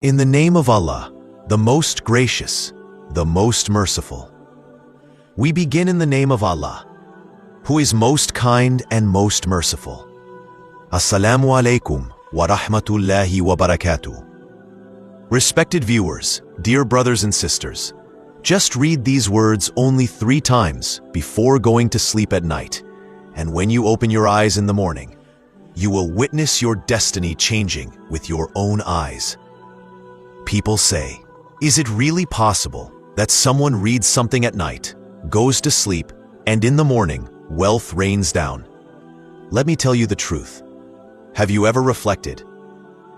In the name of Allah, the most gracious, the most merciful. We begin in the name of Allah, who is most kind and most merciful. Assalamu alaikum wa rahmatullahi wa barakatuh. Respected viewers, dear brothers and sisters, just read these words only 3 times before going to sleep at night, and when you open your eyes in the morning, you will witness your destiny changing with your own eyes. People say, is it really possible that someone reads something at night, goes to sleep, and in the morning, wealth rains down? Let me tell you the truth. Have you ever reflected?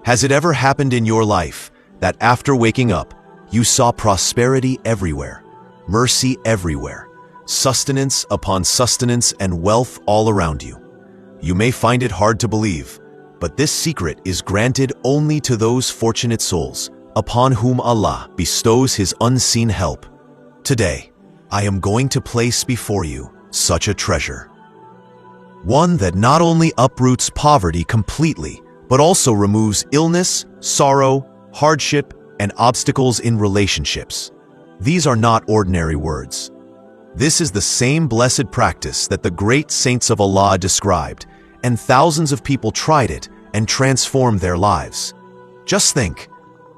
Has it ever happened in your life that after waking up, you saw prosperity everywhere, mercy everywhere, sustenance upon sustenance and wealth all around you? You may find it hard to believe, but this secret is granted only to those fortunate souls upon whom Allah bestows His unseen help. Today, I am going to place before you such a treasure. One that not only uproots poverty completely, but also removes illness, sorrow, hardship, and obstacles in relationships. These are not ordinary words. This is the same blessed practice that the great saints of Allah described, and thousands of people tried it and transformed their lives. Just think,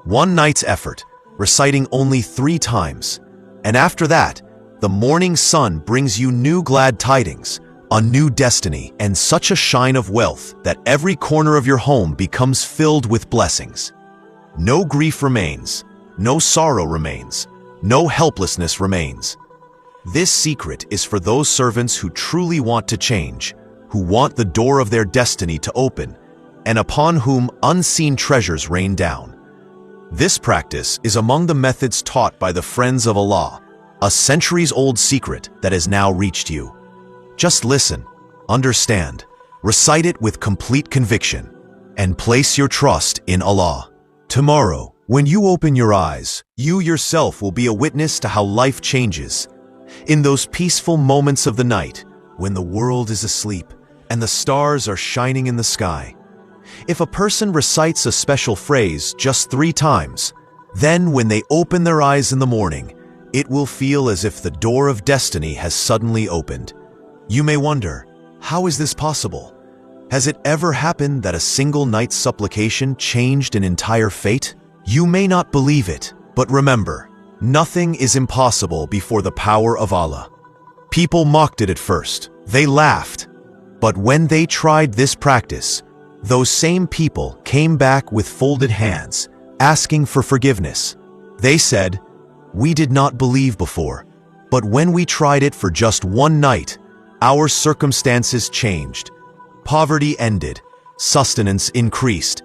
one night's effort, reciting only 3 times, and after that, the morning sun brings you new glad tidings, a new destiny, and such a shine of wealth that every corner of your home becomes filled with blessings. No grief remains, no sorrow remains, no helplessness remains. This secret is for those servants who truly want to change, who want the door of their destiny to open, and upon whom unseen treasures rain down. This practice is among the methods taught by the friends of Allah, a centuries-old secret that has now reached you. Just listen, understand, recite it with complete conviction, and place your trust in Allah. Tomorrow, when you open your eyes, you yourself will be a witness to how life changes. In those peaceful moments of the night, when the world is asleep and the stars are shining in the sky. If a person recites a special phrase just 3 times, then when they open their eyes in the morning, it will feel as if the door of destiny has suddenly opened. You may wonder, how is this possible? Has it ever happened that a single night's supplication changed an entire fate? You may not believe it, but remember, nothing is impossible before the power of Allah. People mocked it at first. They laughed. But when they tried this practice, those same people came back with folded hands, asking for forgiveness. They said, "We did not believe before, but when we tried it for just 1 night, our circumstances changed. Poverty ended, sustenance increased,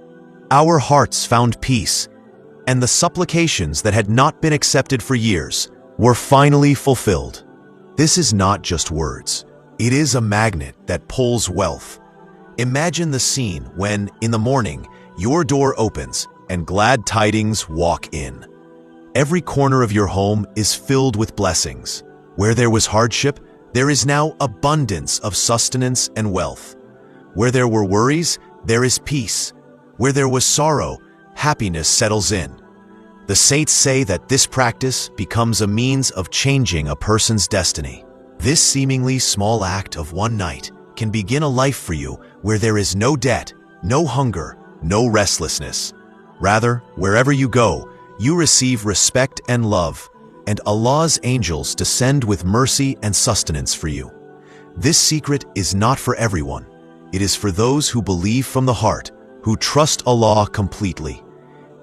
our hearts found peace, and the supplications that had not been accepted for years were finally fulfilled." This is not just words. It is a magnet that pulls wealth. Imagine the scene when, in the morning, your door opens and glad tidings walk in. Every corner of your home is filled with blessings. Where there was hardship, there is now abundance of sustenance and wealth. Where there were worries, there is peace. Where there was sorrow, happiness settles in. The saints say that this practice becomes a means of changing a person's destiny. This seemingly small act of 1 night can begin a life for you where there is no debt, no hunger, no restlessness. Rather, wherever you go, you receive respect and love, and Allah's angels descend with mercy and sustenance for you. This secret is not for everyone. It is for those who believe from the heart, who trust Allah completely.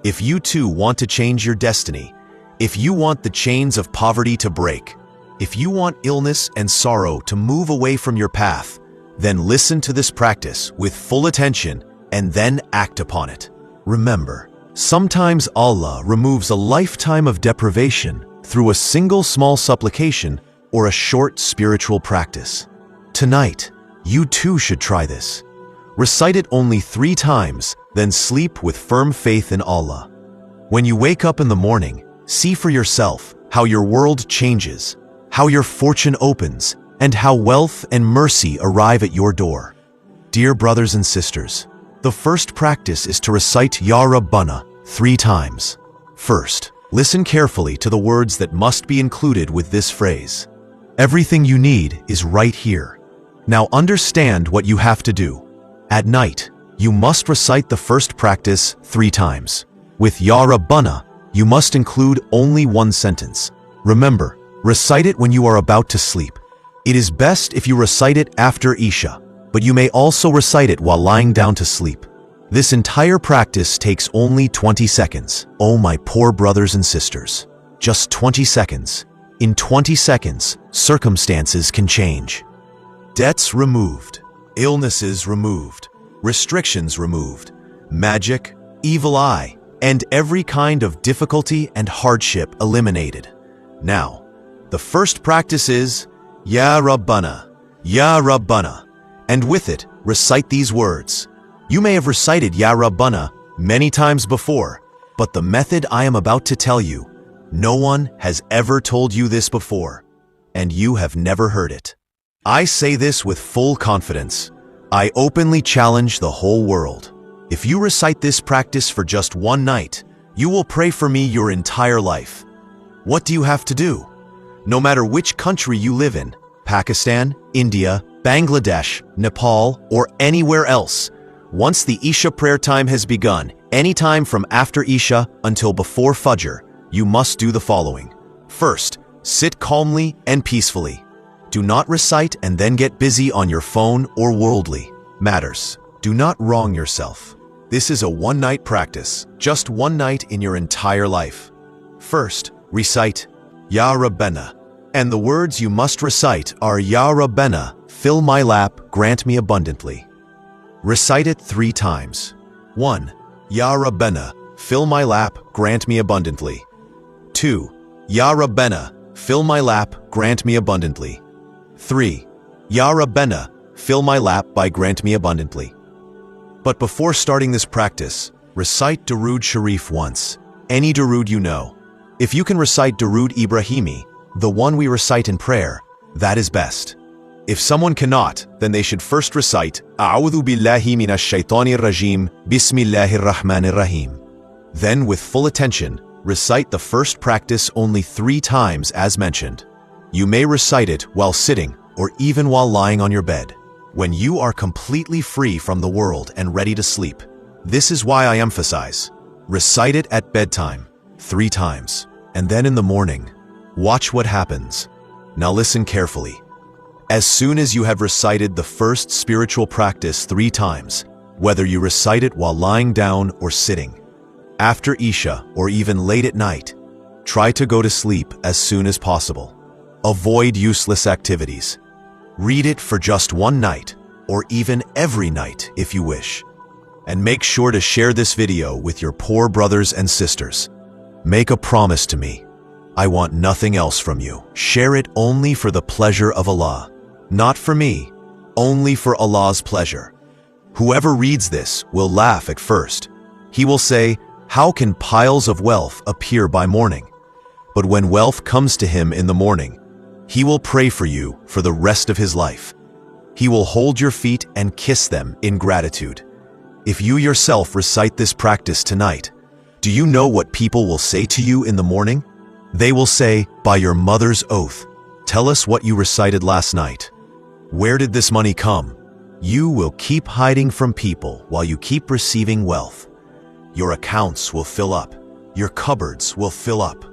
If you too want to change your destiny, if you want the chains of poverty to break, if you want illness and sorrow to move away from your path, then listen to this practice with full attention and then act upon it. Remember, sometimes Allah removes a lifetime of deprivation through a single small supplication or a short spiritual practice. Tonight, you too should try this. Recite it only 3 times, then sleep with firm faith in Allah. When you wake up in the morning, see for yourself how your world changes, how your fortune opens, and how wealth and mercy arrive at your door. Dear brothers and sisters, the first practice is to recite Ya Rabbana 3 times. First, listen carefully to the words that must be included with this phrase. Everything you need is right here. Now understand what you have to do. At night, you must recite the first practice 3 times. With Ya Rabbana, you must include only one sentence. Remember, recite it when you are about to sleep. It is best if you recite it after Isha, but you may also recite it while lying down to sleep. This entire practice takes only 20 seconds. Oh my poor brothers and sisters. Just 20 seconds. In 20 seconds, circumstances can change. Debts removed, illnesses removed, restrictions removed, magic, evil eye, and every kind of difficulty and hardship eliminated. Now, the first practice is Ya Rabbana, Ya Rabbana, and with it, recite these words. You may have recited Ya Rabbana many times before, but the method I am about to tell you, no one has ever told you this before, and you have never heard it. I say this with full confidence. I openly challenge the whole world. If you recite this practice for just one night, you will pray for me your entire life. What do you have to do? No matter which country you live in, Pakistan, India, Bangladesh, Nepal, or anywhere else, once the Isha prayer time has begun, anytime from after Isha until before Fajr, you must do the following. First, sit calmly and peacefully. Do not recite and then get busy on your phone or worldly matters. Do not wrong yourself. This is a one-night practice, just one night in your entire life. First, recite Ya Rabbana, and the words you must recite are Ya Rabbana, fill my lap, grant me abundantly. Recite it 3 times. 1. Ya Rabbana, fill my lap, grant me abundantly. 2. Ya Rabbana, fill my lap, grant me abundantly. 3. Ya Rabbana, fill my lap by grant me abundantly. But before starting this practice, recite Durood Sharif once. Any Durood you know. If you can recite Durood Ibrahimi, the one we recite in prayer, that is best. If someone cannot, then they should first recite A'udhu billahi minash shaitanir rajim, Bismillahir Rahmanir Rahim. Then, with full attention, recite the first practice only 3 times as mentioned. You may recite it while sitting or even while lying on your bed, when you are completely free from the world and ready to sleep. This is why I emphasize, recite it at bedtime 3 times, and then in the morning. Watch what happens. Now listen carefully. As soon as you have recited the first spiritual practice 3 times, whether you recite it while lying down or sitting, after Isha or even late at night, try to go to sleep as soon as possible. Avoid useless activities. Read it for just one night, or even every night if you wish. And make sure to share this video with your poor brothers and sisters. Make a promise to me. I want nothing else from you. Share it only for the pleasure of Allah. Not for me, only for Allah's pleasure. Whoever reads this will laugh at first. He will say, how can piles of wealth appear by morning? But when wealth comes to him in the morning, he will pray for you for the rest of his life. He will hold your feet and kiss them in gratitude. If you yourself recite this practice tonight, do you know what people will say to you in the morning? They will say, by your mother's oath, tell us what you recited last night. Where did this money come? You will keep hiding from people while you keep receiving wealth. Your accounts will fill up. Your cupboards will fill up.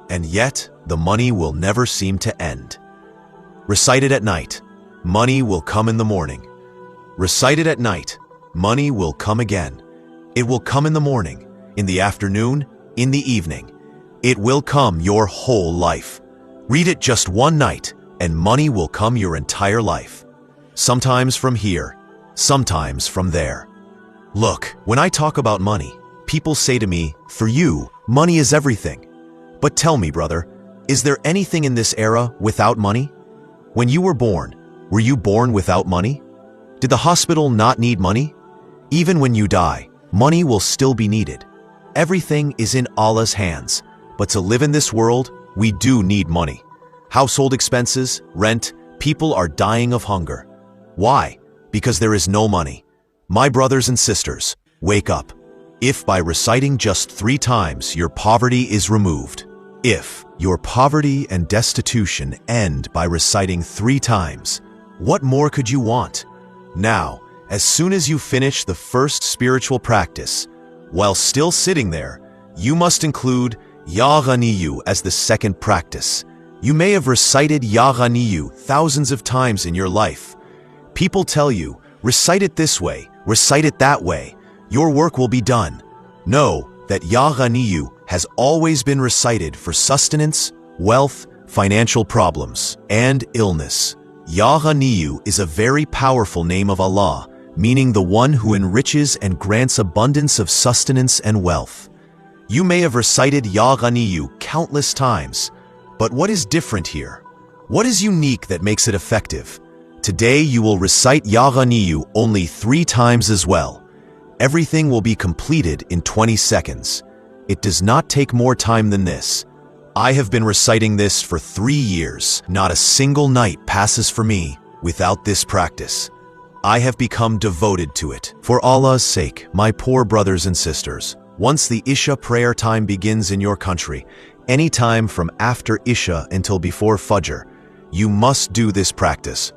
And yet, the money will never seem to end. Recite it at night. Money will come in the morning. Recite it at night. Money will come again. It will come in the morning, in the afternoon, in the evening. It will come your whole life. Read it just one night, and money will come your entire life. Sometimes from here, sometimes from there. Look, when I talk about money, people say to me, for you, money is everything. But tell me, brother, is there anything in this era without money? When you were you born without money? Did the hospital not need money? Even when you die, money will still be needed. Everything is in Allah's hands, but to live in this world, we do need money. Household expenses, rent, people are dying of hunger. Why? Because there is no money. My brothers and sisters, wake up. If by reciting just 3 times your poverty is removed. If your poverty and destitution end by reciting 3 times, what more could you want? Now, as soon as you finish the first spiritual practice, while still sitting there, you must include Ya Ghaniyu as the second practice. You may have recited Ya Ghaniyu thousands of times in your life. People tell you, recite it this way, recite it that way. Your work will be done. Know that Ya Ghaniyu has always been recited for sustenance, wealth, financial problems, and illness. Ya Ghaniyu is a very powerful name of Allah, meaning the one who enriches and grants abundance of sustenance and wealth. You may have recited Ya Ghaniyu countless times, but what is different here? What is unique that makes it effective? Today you will recite Ya Ghaniyu only 3 times as well. Everything will be completed in 20 seconds. It does not take more time than this. I have been reciting this for 3 years. Not a single night passes for me without this practice. I have become devoted to it. For Allah's sake, my poor brothers and sisters, once the Isha prayer time begins in your country, any time from after Isha until before Fajr, you must do this practice.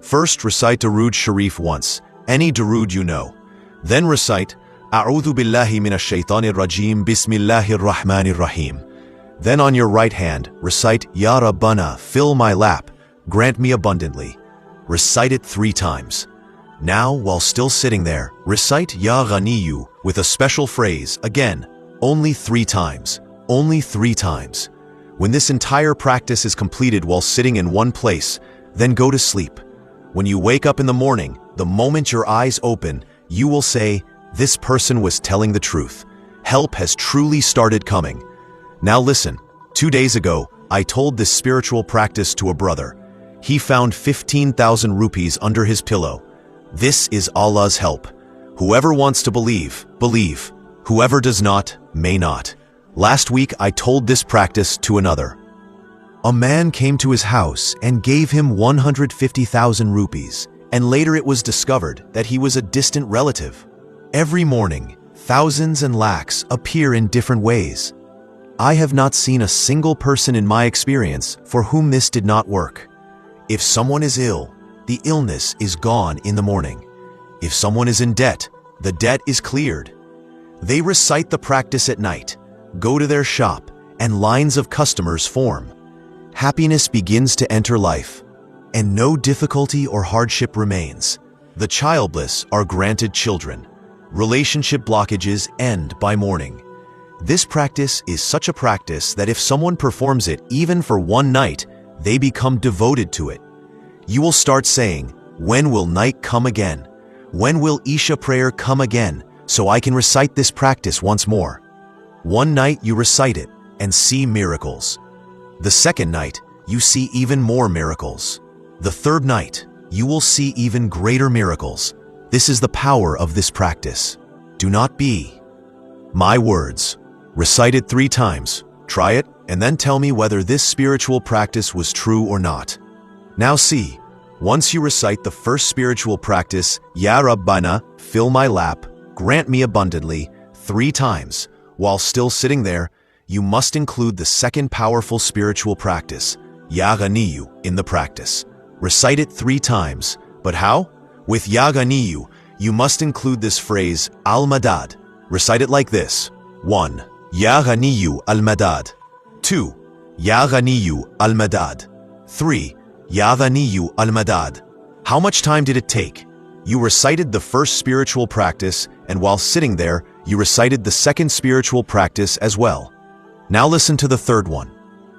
First recite Durood Sharif once, any Durood you know. Then recite A'udhu billahi minash shaitanir rajim bismillahir rahmanir rahim. Then on your right hand, recite Ya Rabbana, fill my lap, grant me abundantly. Recite it 3 times. Now, while still sitting there, recite Ya Ghaniyu with a special phrase, again, only 3 times. Only 3 times. When this entire practice is completed while sitting in one place, then go to sleep. When you wake up in the morning, the moment your eyes open, you will say, this person was telling the truth. Help has truly started coming. Now listen, 2 days ago, I told this spiritual practice to a brother. He found 15,000 rupees under his pillow. This is Allah's help. Whoever wants to believe, believe. Whoever does not, may not. Last week, I told this practice to another. A man came to his house and gave him 150,000 rupees, and later it was discovered that he was a distant relative. Every morning, thousands and lakhs appear in different ways. I have not seen a single person in my experience for whom this did not work. If someone is ill, the illness is gone in the morning. If someone is in debt, the debt is cleared. They recite the practice at night, go to their shop, and lines of customers form. Happiness begins to enter life, and no difficulty or hardship remains. The childless are granted children. Relationship blockages end by morning. This practice is such a practice that if someone performs it even for 1 night, they become devoted to it. You will start saying, when will night come again? When will Isha prayer come again, so I can recite this practice once more? 1 night you recite it and see miracles. The second night, you see even more miracles. The third night, you will see even greater miracles. This is the power of this practice. Do not be my words. Recite it 3 times. Try it, and then tell me whether this spiritual practice was true or not. Now see, once you recite the first spiritual practice, Ya Rabbana, fill my lap, grant me abundantly, 3 times, while still sitting there, you must include the second powerful spiritual practice, Ya Ghaniyu, in the practice. Recite it 3 times. But how? With Ya Ghaniyu, you must include this phrase, Al-Madad. Recite it like this. 1. Ya Ghaniyu Al-Madad. 2. Ya Ghaniyu Al-Madad. 3. Ya Ghaniyu Al-Madad. How much time did it take? You recited the first spiritual practice, and while sitting there, you recited the second spiritual practice as well. Now listen to the third one.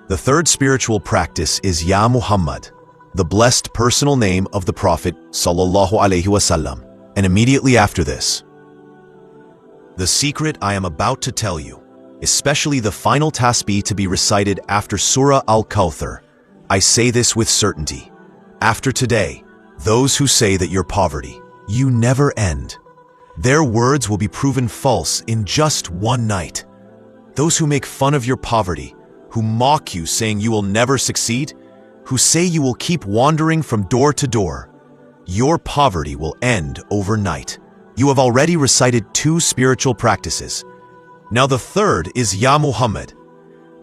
The third spiritual practice is Ya Muhammad, the blessed personal name of the Prophet Sallallahu Alaihi Wasallam, and immediately after this. The secret I am about to tell you, especially the final tasbih to be recited after Surah Al-Kawthar. I say this with certainty. After today, those who say that your poverty, you never end, their words will be proven false in just 1 night. Those who make fun of your poverty, who mock you saying you will never succeed, who say you will keep wandering from door to door, your poverty will end overnight. You have already recited 2 spiritual practices. Now the third is Ya Muhammad.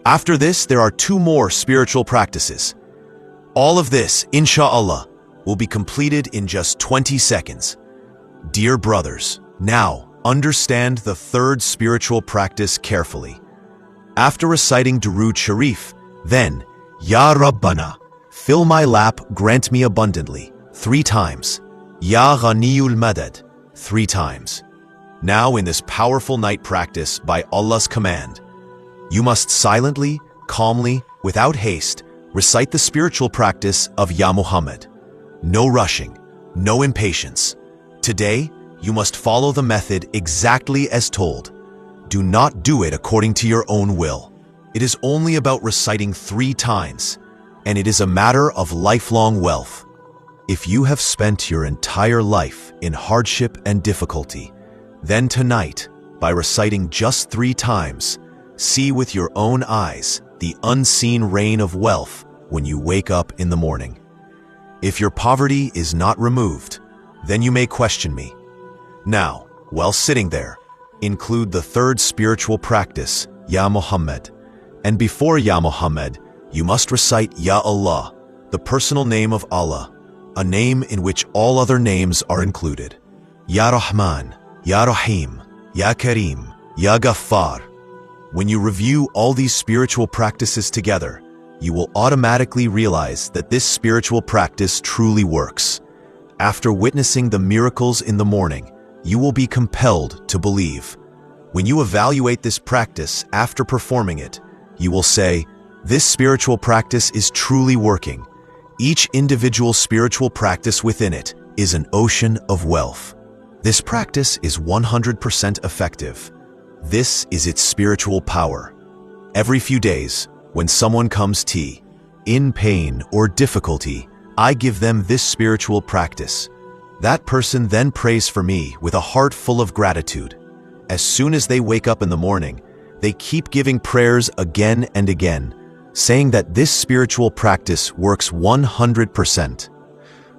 After this, there are 2 more spiritual practices. All of this, inshallah, will be completed in just 20 seconds. Dear brothers, now understand the third spiritual practice carefully. After reciting Durood Sharif, then, Ya Rabbana, fill my lap, grant me abundantly, 3 times. Ya Ghaniyul Madad, 3 times. Now in this powerful night practice by Allah's command, you must silently, calmly, without haste, recite the spiritual practice of Ya Muhammad. No rushing, no impatience. Today, you must follow the method exactly as told. Do not do it according to your own will. It is only about reciting 3 times, and it is a matter of lifelong wealth. If you have spent your entire life in hardship and difficulty, then tonight, by reciting just 3 times, see with your own eyes the unseen rain of wealth when you wake up in the morning. If your poverty is not removed, then you may question me. Now, while sitting there, include the third spiritual practice, Ya Muhammad. And before Ya Muhammad, you must recite Ya Allah, the personal name of Allah, a name in which all other names are included. Ya Rahman, Ya Rahim, Ya Kareem, Ya Ghaffar. When you review all these spiritual practices together, you will automatically realize that this spiritual practice truly works. After witnessing the miracles in the morning, you will be compelled to believe. When you evaluate this practice after performing it, you will say, this spiritual practice is truly working. Each individual spiritual practice within it is an ocean of wealth. This practice is 100% effective. This is its spiritual power. Every few days, when someone comes in pain or difficulty, I give them this spiritual practice. That person then prays for me with a heart full of gratitude. As soon as they wake up in the morning, they keep giving prayers again and again, saying that this spiritual practice works 100%.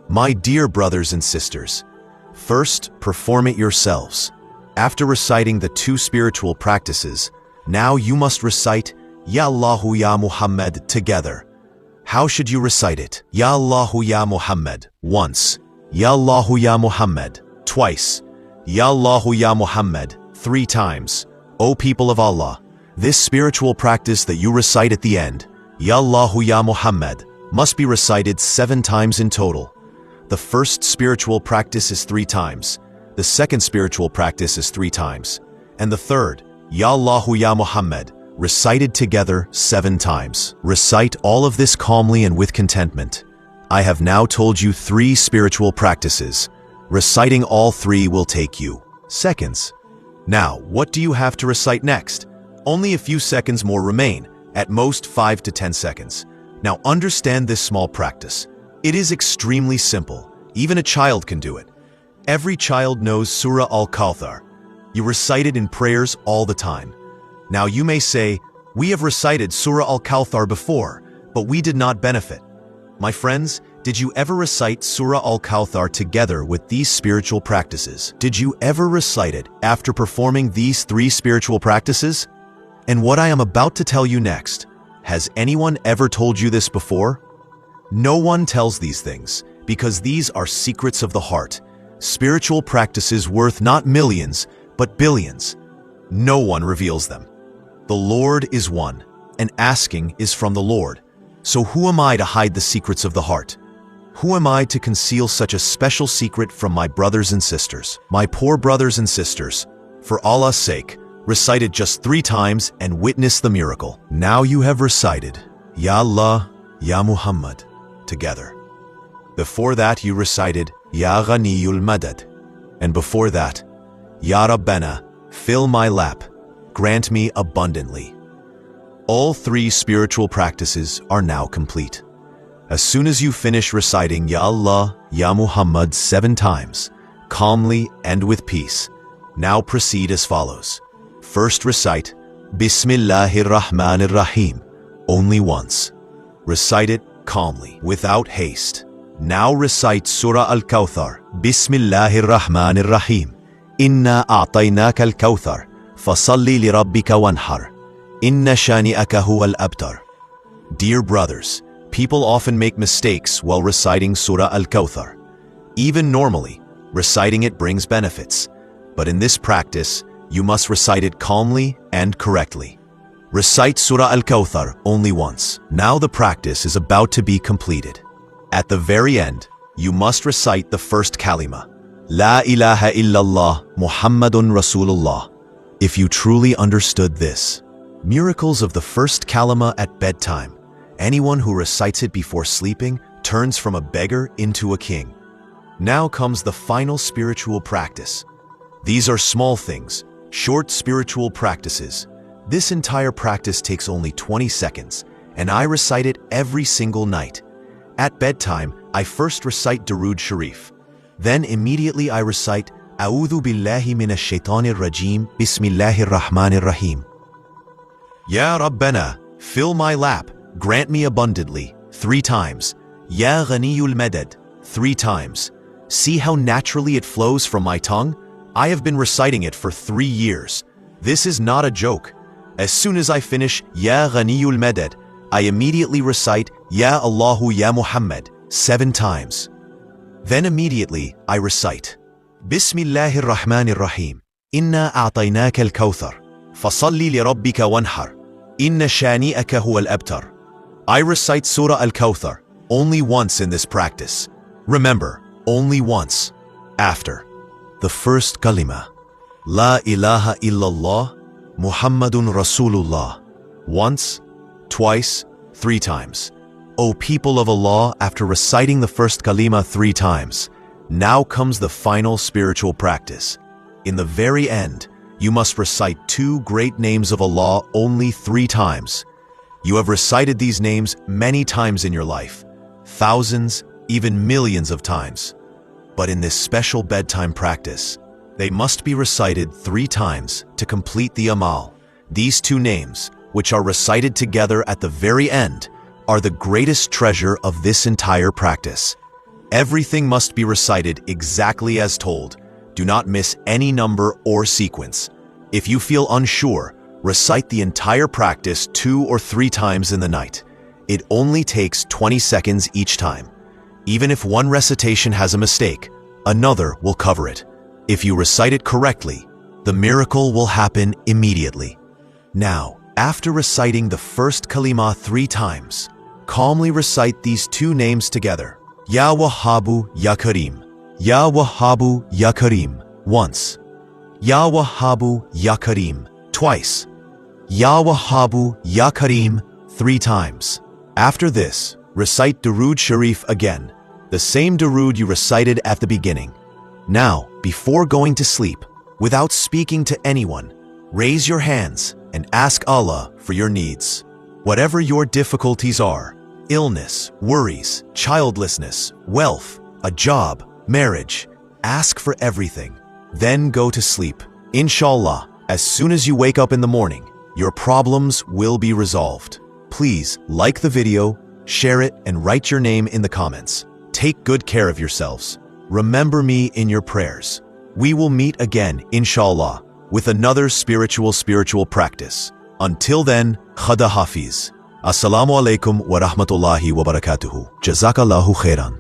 My dear brothers and sisters, first perform it yourselves. After reciting the 2 spiritual practices, now you must recite Ya Allahu Ya Muhammad together. How should you recite it? Ya Allahu Ya Muhammad, once. Ya Allahu Ya Muhammad, twice. Ya Allahu Ya Muhammad, 3 times. O people of Allah, this spiritual practice that you recite at the end, Ya Allahu Ya Muhammad, must be recited 7 times in total. The first spiritual practice is 3 times. The second spiritual practice is 3 times. And the third, Ya Allahu Ya Muhammad, recited together 7 times. Recite all of this calmly and with contentment. I have now told you 3 spiritual practices. Reciting all 3 will take you seconds. Now, what do you have to recite next? Only a few seconds more remain, at most 5 to 10 seconds. Now understand this small practice. It is extremely simple. Even a child can do it. Every child knows Surah Al-Kawthar. You recite it in prayers all the time. Now you may say, we have recited Surah Al-Kawthar before, but we did not benefit. My friends, did you ever recite Surah Al-Kawthar together with these spiritual practices? Did you ever recite it after performing these 3 spiritual practices? And what I am about to tell you next, has anyone ever told you this before? No one tells these things, because these are secrets of the heart, spiritual practices worth not millions, but billions. No one reveals them. The Lord is one, and asking is from the Lord. So who am I to hide the secrets of the heart? Who am I to conceal such a special secret from my brothers and sisters? My poor brothers and sisters, for Allah's sake, recite it just 3 times and witness the miracle. Now you have recited Ya Allah, Ya Muhammad together. Before that you recited Ya Ghaniyul Madad. And before that, Ya Rabbana, fill my lap, grant me abundantly. All 3 spiritual practices are now complete. As soon as you finish reciting Ya Allah, Ya Muhammad 7 times, calmly and with peace, now proceed as follows. First recite Bismillahir Rahmanir Rahim only once. Recite it calmly, without haste. Now recite Surah Al-Kawthar, Bismillahir Rahmanir Rahim, Inna a'tainaka al-kawthar, fasalli li rabbika wanhar. Inna shani'aka huwa al-abtar. Dear brothers, people often make mistakes while reciting Surah Al-Kawthar. Even normally, reciting it brings benefits. But in this practice, you must recite it calmly and correctly. Recite Surah Al-Kawthar only once. Now the practice is about to be completed. At the very end, you must recite the first kalima, La ilaha illallah Muhammadun Rasulullah. If you truly understood this, miracles of the first kalima at bedtime, anyone who recites it before sleeping turns from a beggar into a king. Now comes the final spiritual practice. These are small things, short spiritual practices. This entire practice takes only 20 seconds, and I recite it every single night. At bedtime, I first recite Durood Sharif. Then immediately I recite A'udhu billahi minash shaitanir rajim, Bismillahir Rahmanir Rahim. Ya Rabbana, fill my lap, grant me abundantly, 3 times. Ya Ghaniyul Madad, 3 times. See how naturally it flows from my tongue? I have been reciting it for 3 years. This is not a joke. As soon as I finish Ya Ghaniyul Madad, I immediately recite Ya Allahu Ya Muhammad 7 times. Then immediately I recite Bismillahir Rahmanir Rahim. Inna a'tainaka al-kawthar, fasalli li rabbika wanhar. Inna shani'aka huwa al-abtar. I recite Surah Al-Kawthar only once in this practice. Remember, only once. After the first kalima, La ilaha illallah Muhammadun Rasulullah. Once, twice, 3 times. O people of Allah, after reciting the first kalima 3 times, now comes the final spiritual practice. In the very end, you must recite 2 great names of Allah only 3 times. You have recited these names many times in your life, thousands, even millions of times. But in this special bedtime practice, they must be recited 3 times to complete the amal. These 2 names, which are recited together at the very end, are the greatest treasure of this entire practice. Everything must be recited exactly as told. Do not miss any number or sequence. If you feel unsure, recite the entire practice 2 or 3 times in the night. It only takes 20 seconds each time. Even if one recitation has a mistake, another will cover it. If you recite it correctly, the miracle will happen immediately. Now, after reciting the first kalima 3 times, calmly recite these 2 names together. Ya Wahhabu Ya Kareem. Ya Wahhabu Ya Kareem. Once. Ya Wahhabu Ya Kareem. Twice. Ya Wahhabu Ya Kareem 3 times. After this, recite Durood Sharif again, the same Durood you recited at the beginning. Now, before going to sleep, without speaking to anyone, raise your hands and ask Allah for your needs. Whatever your difficulties are, illness, worries, childlessness, wealth, a job, marriage, ask for everything. Then go to sleep. Inshallah, as soon as you wake up in the morning, your problems will be resolved. Please like the video, share it, and write your name in the comments. Take good care of yourselves. Remember me in your prayers. We will meet again, inshallah, with another spiritual practice. Until then, Khada Hafiz. Assalamu alaikum wa rahmatullahi wa barakatuhu. Jazakallahu khairan.